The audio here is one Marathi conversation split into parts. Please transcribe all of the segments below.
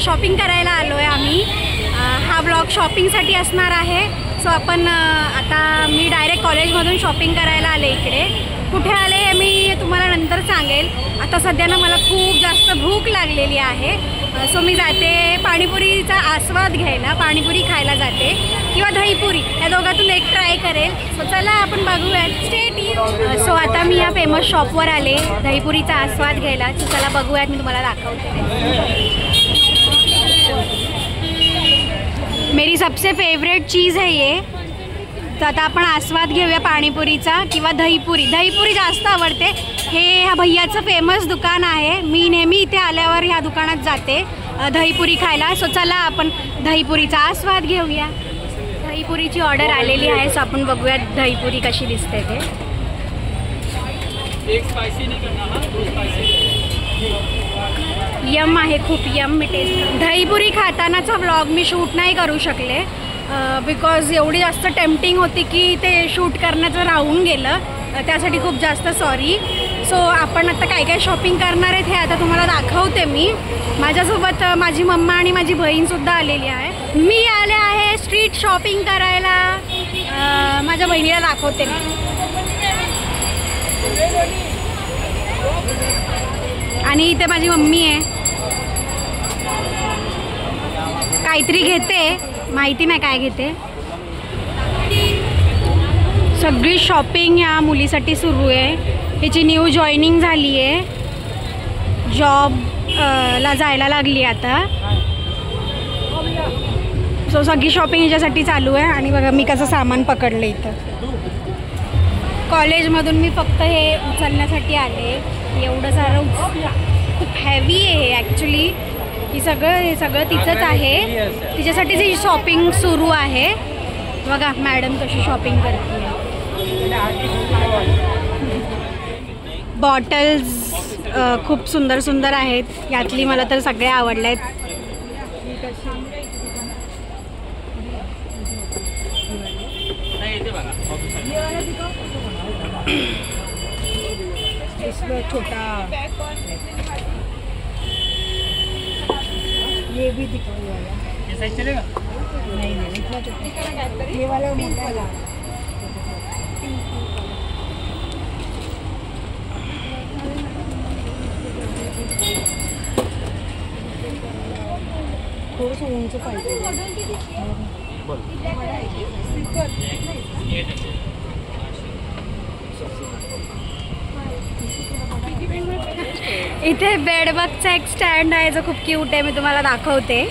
शॉपिंग करायला आलो आहे आम्ही। हा ब्लॉग शॉपिंगसाठी असणार आहे। सो आपण आता मी डायरेक्ट कॉलेजमधून शॉपिंग करायला आले इकडे। कुठे आले हे मी तुम्हाला नंतर सांगेल। आता सध्या ना मला खूप जास्त भूक लागलेली आहे। सो मी जाते पाणीपुरीचा आस्वाद घ्यायला, पाणीपुरी खायला जाते किंवा दहीपुरी, या दोघातून एक ट्राय करेल। सो चला आपण बघूयात, स्टे ट्यून। सो आता मी या फेमस शॉपवर आले दहीपुरीचा आस्वाद घ्यायला। सो चला बघूयात, मी तुम्हाला दाखवते। मेरी सबसे फेवरेट चीज़ है ये। तर आता आपण आस्वाद घेऊया पाणीपुरीचा किंवा दहीपुरी। दहीपुरी जास्त आवडते। हे ह्या भैयाचं फेमस दुकान आहे। मी नेहमी इथे आल्यावर ह्या दुकानात जाते दहीपुरी खायला। सो चला आपण दहीपुरीचा आस्वाद घेऊया। दहीपुरीची ऑर्डर आलेली आहे। सो आपण बघूया दहीपुरी कशी दिसते ते। एक स्पाइसी नहीं करना, हाँ 2 स्पाइसी। यम आहे, खूप यम टेस्ट। दहीपुरी खातानाचा व्लॉग मी शूट नाही करू शकले बिकॉज एवढी जास्त टेम्पटिंग होती की ते शूट करण्याचं राहून गेलं। त्यासाठी खूप जास्त सॉरी। सो आपण आता काय काय शॉपिंग करणार आहेत हे आता तुम्हाला दाखवते मी। माझ्यासोबत माझी मम्मा आणि माझी बहीणसुद्धा आलेली आहे। मी आले आहे स्ट्रीट शॉपिंग करायला। माझ्या बहिणीला दाखवते मी। आणि इथे माझी मम्मी आहे, काहीतरी घेते, माहिती नाही काय घेते। सगळी शॉपिंग ह्या मुलीसाठी सुरू आहे। हिची न्यू जॉईनिंग झाली आहे, जॉब ला जायला लागली आता। सो सगळी शॉपिंग हिच्यासाठी चालू आहे। आणि बघा मी कसं सामान पकडलं इथं। कॉलेजमधून मी फक्त हे उचलण्यासाठी आले। एवढं सारं खूप हॅवी आहे हे ॲक्च्युली। हे सगळं तिचंच आहे, तिच्यासाठीच ही शॉपिंग सुरू आहे। बघा मॅडम कशी शॉपिंग करते। बॉटल्स खूप सुंदर सुंदर आहेत। यातली मला तर सगळे आवडले आहेत। छोटा ये भी दिखाओ वाला, ये साइज चलेगा? नहीं इतना छोटा, ये वाला मोटा है। थोडंसं उंच पाहिजे। इथे बेडबगचा एक स्टँड आहे जो खूप क्यूट आहे। मी तुम्हाला दाखवते,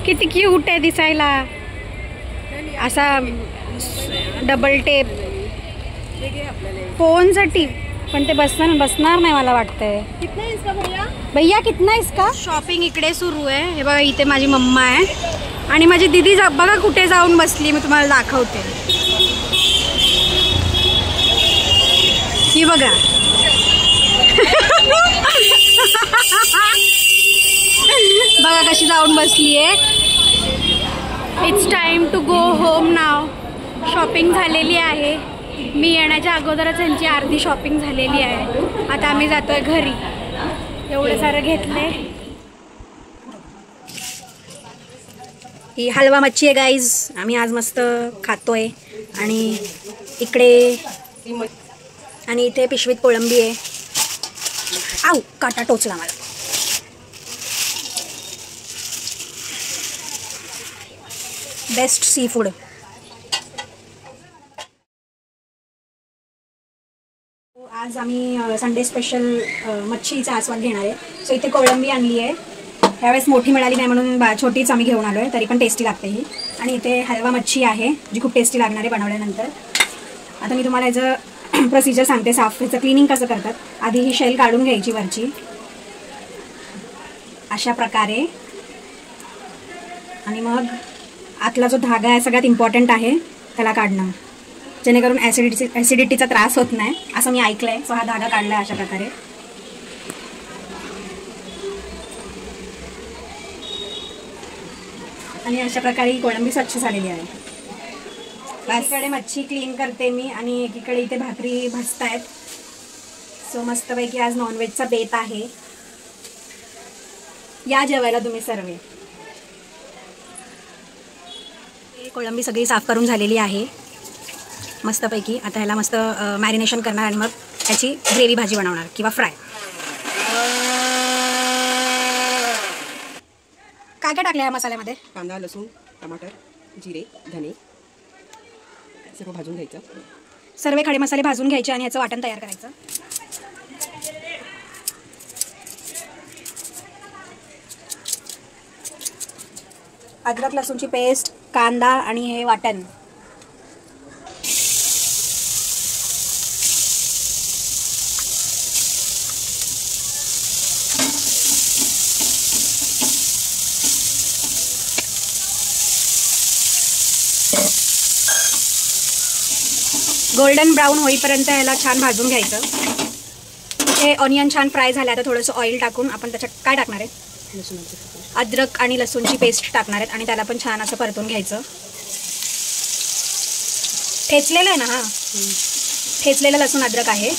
किती क्यूट आहे दिसायला। असा डबल टेप फोनसाठी, पण ते बसणार नाही मला वाटतंय। कितना है इसका भैया? भैया कितना इसका? शॉपिंग इकडे सुरू आहे। हे बघा इथे माझी मम्मा आहे आणि माझी दीदी बघा कुठे जाऊन बसली। मी तुम्हाला दाखवते, ही बघा। बघा कशी जाऊन बसली आहे। It's time to go home now. Shopping झालेली आहे। मी येण्याच्या अगोदरच यांची अर्धी शॉपिंग झालेली आहे। आता आम्ही जातोय घरी। एवढं सारं घेतलंय। ही हलवा मच्छी आहे गाईज, आम्ही आज मस्त खातोय। आणि इकडे आणि इथे पिशवीत कोळंबी आहे। आऊ, काटा टोचला मला। Best seafood. आज आम्ही संडे स्पेशल मच्छीचा आस्वाद घेणार आहे। सो इथे कोळंबी आणली आहे। ह्यावेळेस मोठी मिळाली नाही म्हणून छोटीच आम्ही घेऊन आलो आहे, तरी पण टेस्टी लागते ही। आणि इथे हलवा मच्छी आहे जी खूप टेस्टी लागणार आहे बनवल्यानंतर। आता मी तुम्हाला याचं प्रोसिजर सांगते, साफ ह्याचं क्लिनिंग कसं करतात। आधी ही शेल काढून घ्यायची वरची अशा प्रकारे, आणि मग आतला जो धागा आहे सगळ्यात इम्पॉर्टंट आहे त्याला काढणं, जेणेकरून ॲसिडिटीचा त्रास होत नाही असं मी ऐकलंय। सो हा धागा काढला अशा प्रकारे। आणि अशा प्रकारे कोळंबी स्वच्छ झालेली आहे। एकीकडे मच्छी क्लीन करते मी आणि एकीकडे इथे भाकरी भाजतायत। सो मस्तपैकी आज नॉनव्हेजचा बेत आहे। या जेवायला तुम्ही सर्व. कोळंबी सगळी साफ करून झालेली आहे मस्तपैकी. आता ह्याला मस्त मॅरिनेशन करणार आणि मग ह्याची ग्रेव्ही भाजी बनवणार किंवा फ्राय. काय काय टाकलं या मसाल्यामध्ये? कांदा, लसूण, टमाटर, जिरे, धने सर्व भाजून घ्यायचं. सर्व खडे मसाले भाजून घ्यायचे आणि याचं वाटण तयार करायचं. अद्रक लसूणची पेस्ट, कांदा आणि हे वाटण. गोल्डन ब्राऊन होईपर्यंत ह्याला छान भाजून घ्यायचं. हे ऑनियन छान फ्राय झाले. आता थोडंसं ऑइल टाकून आपण त्याच्यात काय टाकणार आहे? अद्रक आणि लसूणची पेस्ट टाकणार आहेत आणि त्याला पण छान असं परतून घ्यायचं. ठेचलेलं आहे ना? हा, ठेचलेलं लसूण अद्रक आहे.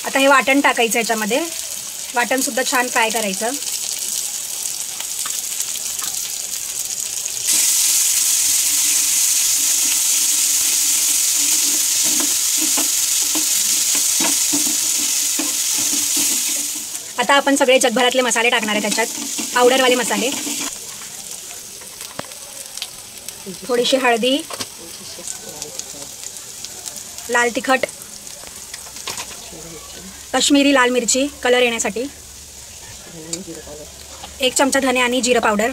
आता हे वाटण टाकायचं याच्यामध्ये. वाटण सुद्धा छान फ्राय करायचं. आता आपण सगळे जगभरातले मसाले टाकणार आहे त्याच्यात, पावडरवाले मसाले. थोडीशी हळदी, लाल तिखट, काश्मीरी लाल मिरची कलर येण्यासाठी, 1 चमचा धने आणि जिरं पावडर,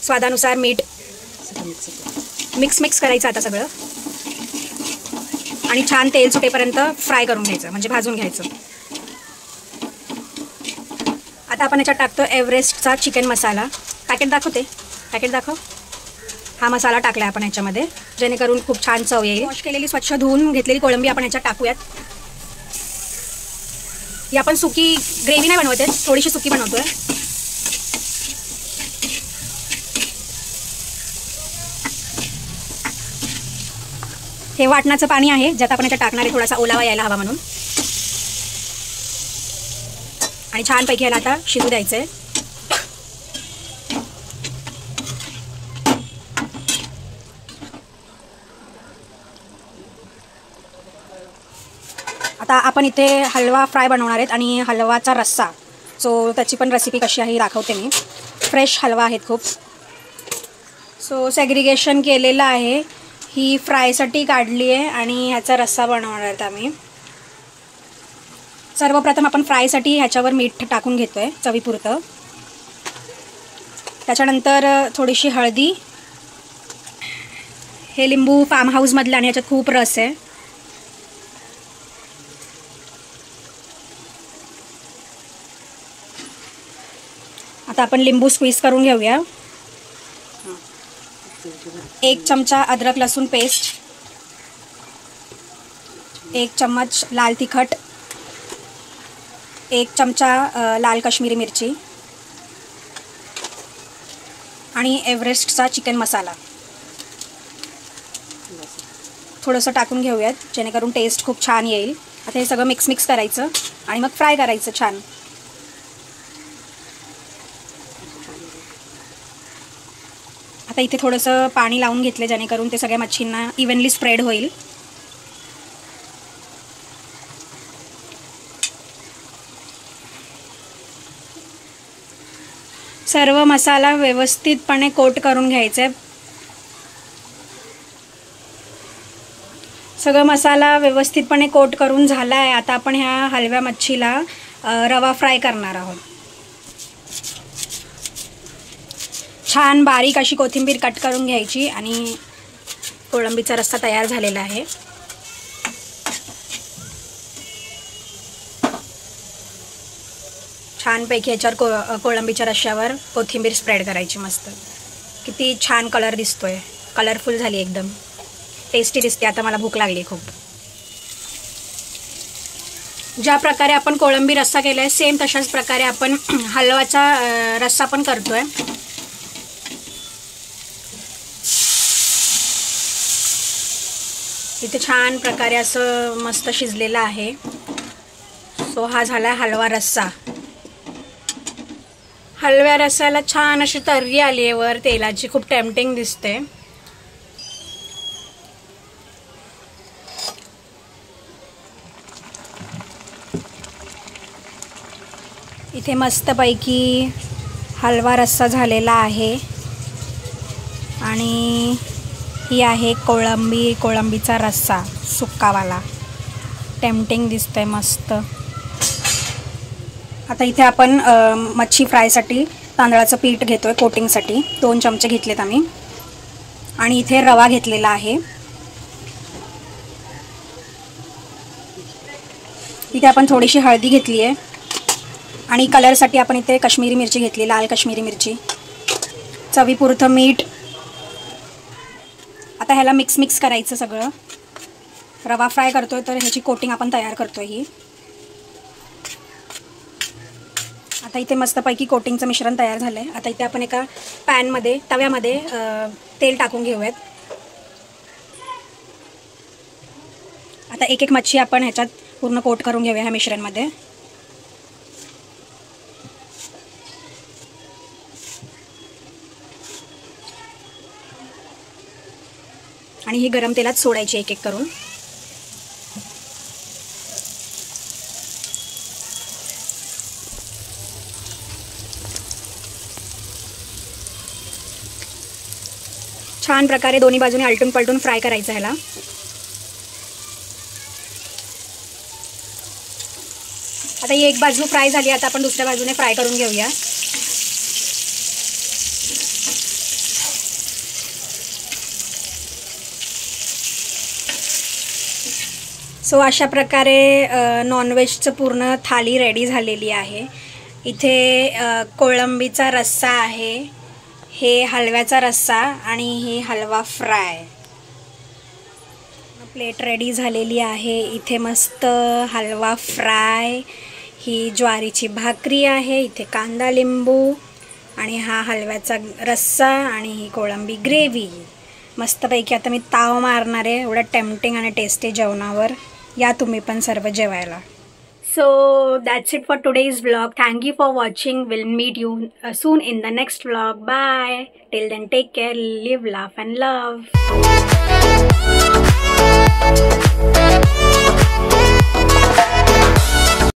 स्वादानुसार मीठ. मिक्स करायचं आता सगळं आणि छान तेल सुटेपर्यंत फ्राय करून घ्यायचं, म्हणजे भाजून घ्यायचं. आता आपण याच्यात टाकतो एव्हरेस्टचा चिकन मसाला. पॅकेट दाखवते, पॅकेट दाखव. हा मसाला टाकला आहे आपण याच्यामध्ये, जेणेकरून खूप छान चव येईल. वॉश केलेली स्वच्छ धुवून घेतलेली कोळंबी आपण याच्यात टाकूयात. ही आपण सुकी ग्रेव्ही नाही बनवत आहे, थोडीशी सुकी बनवतोय. हे वाटणाचं पाणी आहे, ज्यात आपण याच्यात टाकणार आहे थोडासा ओलावा यायला हवा म्हणून. आणि छानपैकी याला आता शिजू द्यायचं आहे. आता आपण इथे हलवा फ्राय बनवणार आहेत आणि हलवाचा रस्सा, सो त्याची पण रेसिपी कशी आहे दाखवते मी. फ्रेश हलवा आहेत खूप. सो सेग्रिगेशन केलेलं आहे. ही फ्रायसाठी काढली आहे आणि ह्याचा रस्सा बनवणार आहेत आम्ही. सर्वप्रथम आपण फ्रायसाठी ह्याच्यावर मीठ टाकून घेतो आहे चवीपुरतं. त्याच्यानंतर थोडीशी हळदी. हे लिंबू फार्म हाऊसमधलं आणि ह्याच्यात खूप रस आहे. आता आपण लिंबू स्क्वीज करून घेऊया. 1 चमचा अद्रक लसूण पेस्ट, 1 चम्मच लाल तिखट, 1 चमचा लाल काश्मीरी मिरची आणि एव्हरेस्टचा चिकन मसाला थोडंसं टाकून घेऊयात, जेणेकरून टेस्ट खूप छान येईल. आता हे सगळं मिक्स करायचं आणि मग फ्राय करायचं छान. आता इथे थोडंसं पाणी लावून घेतलं, जेणेकरून ते सगळ्या मच्छींना इव्हनली स्प्रेड होईल. सर्व मसाला व्यवस्थितपणे कोट करून घ्यायचा आहे. सगळं मसाला व्यवस्थितपणे कोट करून झाला आहे. आता आपण ह्या हलव्या मच्छीला रवा फ्राय करणार आहोत. छान बारीक अशी कोथिंबीर कट करून घ्यायची आणि कोळंबीचा रस्सा तयार झालेला आहे. छानपैकी ह्याच्यावर कोळंबीच्या रश्श्यावर कोथिंबीर स्प्रेड करायची. मस्त किती छान कलर दिसतोय, कलरफुल झाली एकदम, टेस्टी दिसते. आता मला भूक लागली खूप. ज्या प्रकारे आपण कोळंबी रस्सा केला आहे सेम तशाच प्रकारे आपण हलवाचा रस्सा पण करतोय. इथे छान प्रकारे असं मस्त शिजलेलं आहे. सो हा झाला हलवा रस्सा. हलव्या रस्स्याला छान अशी तर्री आली आहे वर तेलाची, खूप टेम्पटिंग दिसते. इथे मस्तपैकी हलवा रस्सा झालेला आहे आणि ही आहे कोळंबीचा रस्सा सुक्कावाला. टेम्पटिंग दिसतंय मस्त. आता इथे आपण मच्छी फ्रायसाठी तांदळाचं पीठ घेतोय कोटिंगसाठी. 2 चमचे घेतलेत आम्ही. आणि इथे रवा घेतलेला आहे. इथे आपण थोडीशी हळदी घेतली आहे आणि कलरसाठी आपण इथे काश्मीरी मिरची घेतली, लाल काश्मीरी मिरची. चवीपुरतं मीठ. आता ह्याला मिक्स करायचं सगळं. रवा फ्राय करतोय तर ह्याची कोटिंग आपण तयार करतोय ही. आता इथे मस्तपैकी कोटिंगचं मिश्रण तयार झालं आहे. आता इथे आपण एका तव्यामध्ये तेल टाकून घेऊयात. आता एक मच्छी आपण ह्याच्यात पूर्ण कोट करून घेऊया ह्या मिश्रणमध्ये. आणि ही गरम तेलात सोडायची एक करून. छान प्रकारे दोन्ही बाजूने आलटून पलटून फ्राय करायचं ह्याला. आता ही एक बाजू फ्राय झाली. आता आपण दुसऱ्या बाजूने फ्राय करून घेऊया. सो अशा प्रकारे नॉनव्हेजचं पूर्ण थाली रेडी झालेली आहे. इथे कोळंबीचा रस्सा आहे, हे हलव्याचा रस्सा आणि हे हलवा फ्राय. प्लेट रेडी झालेली आहे. इथे मस्त हलवा फ्राय, ही ज्वारीची भाकरी आहे, इथे कांदा लिंबू आणि हा हलव्याचा रस्सा आणि ही कोळंबी ग्रेव्ही. मस्तपैकी आता मी ताव मारणार आहे एवढं टेम्पटिंग आणि टेस्टी जेवणावर. या तुम्ही पण सर्व जेवायला. So that's it for today's vlog. Thank you for watching. We'll meet you soon in the next vlog. Bye. Till then, take care, live, laugh and love.